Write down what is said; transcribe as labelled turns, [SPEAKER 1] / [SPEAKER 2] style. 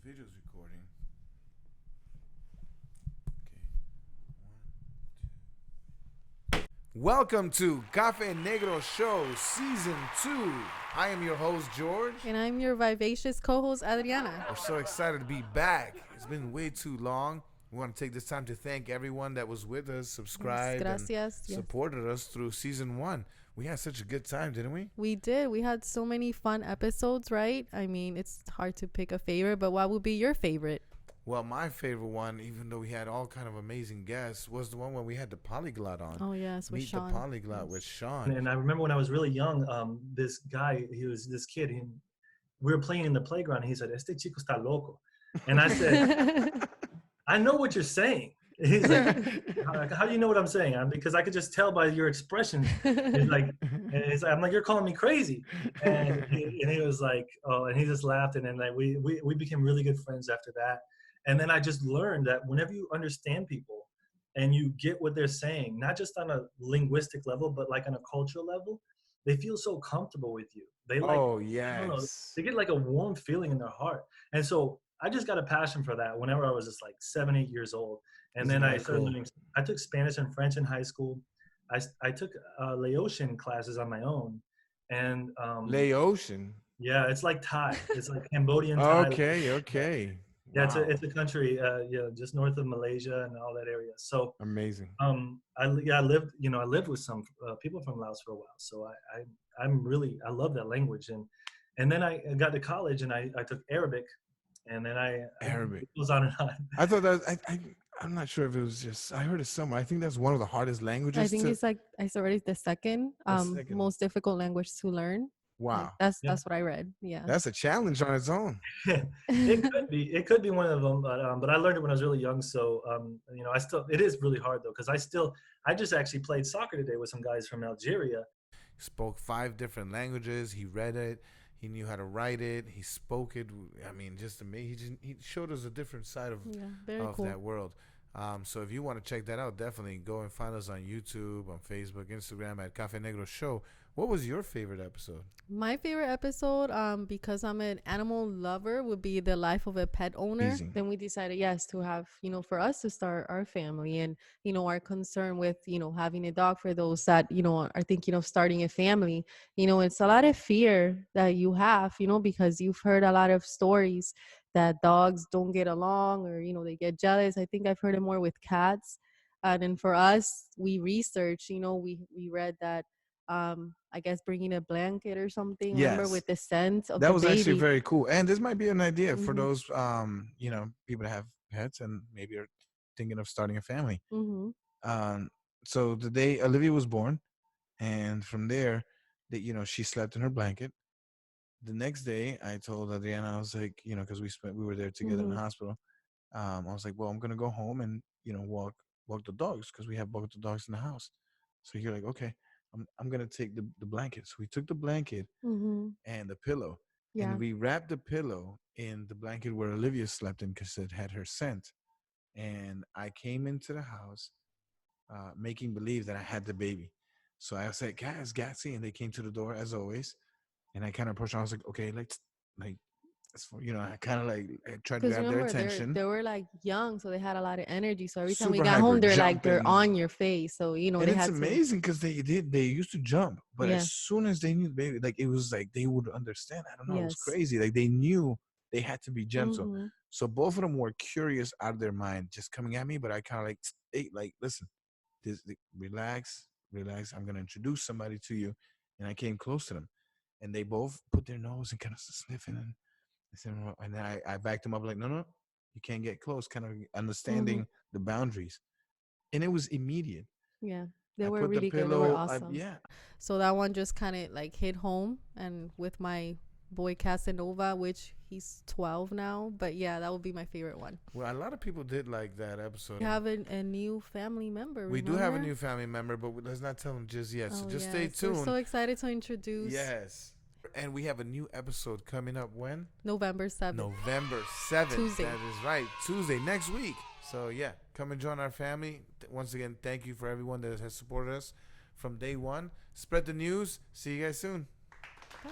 [SPEAKER 1] video's recording. Okay. Welcome to Café Negro Show Season 2. I am your host, George.
[SPEAKER 2] And I'm your vivacious co-host, Adriana.
[SPEAKER 1] We're so excited to be back. It's been way too long. We want to take this time to thank everyone that was with us, subscribed, and supported us through Season 1. We had such a good time, didn't we?
[SPEAKER 2] We did. We had so many fun episodes, right? I mean, it's hard to pick a favorite, but what would be your favorite?
[SPEAKER 1] Well, my favorite one, even though we had all kind of amazing guests, was the one where we had the polyglot on.
[SPEAKER 2] Oh, yes, with Sean.
[SPEAKER 1] Meet the polyglot with Sean.
[SPEAKER 3] And I remember when I was really young, this guy, this kid, we were playing in the playground, and he said, "Este chico está loco." And I said, "I know what you're saying." He's like, "How do you know what I'm saying?" Because I could just tell by your expression. I'm like, "You're calling me crazy." And he was like, "Oh," and he just laughed. And then like we became really good friends after that. And then I just learned that whenever you understand people and you get what they're saying, not just on a linguistic level, but like on a cultural level, they feel so comfortable with you. They like,
[SPEAKER 1] oh yes,
[SPEAKER 3] I don't know, they get like a warm feeling in their heart. And so I just got a passion for that whenever I was just like 7, 8 years old. And then I started learning. I took Spanish and French in high school. I took Laotian classes on my own. And
[SPEAKER 1] Laotian.
[SPEAKER 3] Yeah, it's like Thai. It's like Cambodian Thai.
[SPEAKER 1] Okay.
[SPEAKER 3] Yeah, wow. It's a country, just north of Malaysia and all that area. So
[SPEAKER 1] amazing.
[SPEAKER 3] I lived with some people from Laos for a while. So I love that language. And then I got to college and I took Arabic, and then Arabic. It goes on and on.
[SPEAKER 1] I thought that I'm not sure if it was just, I heard it somewhere. I think that's one of the hardest languages.
[SPEAKER 2] I think it's already the second most difficult language to learn.
[SPEAKER 1] Wow.
[SPEAKER 2] Like that's what I read. Yeah.
[SPEAKER 1] That's a challenge on its own.
[SPEAKER 3] It could be one of them, but I learned it when I was really young. So, it is really hard though. Cause I just actually played soccer today with some guys from Algeria.
[SPEAKER 1] He spoke 5 different languages. He read it. He knew how to write it. He spoke it. I mean, just amazing. He showed us a different side of cool. That world. So if you want to check that out, definitely go and find us on YouTube, on Facebook, Instagram at Café Negro Show. What was your favorite episode?
[SPEAKER 2] My favorite episode, because I'm an animal lover, would be the life of a pet owner. Easy. Then we decided, to have, for us to start our family and, our concern with, having a dog for those that, are thinking of starting a family. It's a lot of fear that you have, because you've heard a lot of stories that dogs don't get along or, they get jealous. I think I've heard it more with cats. And then for us, we researched, we read that, I guess bringing a blanket or something. Yes. Remember, with the scent of
[SPEAKER 1] that
[SPEAKER 2] the
[SPEAKER 1] was
[SPEAKER 2] baby.
[SPEAKER 1] Actually very cool. And this might be an idea for those people that have pets and maybe are thinking of starting a family. So the day Olivia was born, and from there that she slept in her blanket. The next day I told Adriana, I was like, because we were there together in the hospital. I was like, well, I'm gonna go home and walk the dogs, because we have both the dogs in the house. So you're like, okay, I'm gonna take the blanket. So we took the blanket and the pillow, and we wrapped the pillow in the blanket where Olivia slept in, because it had her scent. And I came into the house making believe that I had the baby. So I said, guys, Gatsy, and they came to the door as always. And I kind of approached them. I was like, okay, let's I kind of I tried to grab their attention.
[SPEAKER 2] They were like young, so they had a lot of energy. So every time we got home, they're on your face. So
[SPEAKER 1] and it's amazing because they used to jump, but as soon as they knew the baby, it was like they would understand. I don't know, it was crazy. Like they knew they had to be gentle. So both of them were curious out of their mind, just coming at me. But I kind of hey, listen, relax. I'm gonna introduce somebody to you, and I came close to them, and they both put their nose and kind of sniffing and. And then I backed him up like, no, you can't get close, kind of understanding the boundaries. And it was immediate.
[SPEAKER 2] Yeah, they were really good. They were awesome. So that one just kind of hit home. And with my boy Casanova, which he's 12 now. But yeah, that would be my favorite one.
[SPEAKER 1] Well, a lot of people did like that episode.
[SPEAKER 2] We have a new family member.
[SPEAKER 1] We do have a new family member, but let's not tell them just yet. So just stay tuned.
[SPEAKER 2] We're so excited to introduce.
[SPEAKER 1] Yes. And we have a new episode coming up when?
[SPEAKER 2] November 7th.
[SPEAKER 1] November 7th.
[SPEAKER 2] Tuesday.
[SPEAKER 1] That is right. Tuesday, next week. So, come and join our family. Once again, thank you for everyone that has supported us from day one. Spread the news. See you guys soon.
[SPEAKER 2] Bye.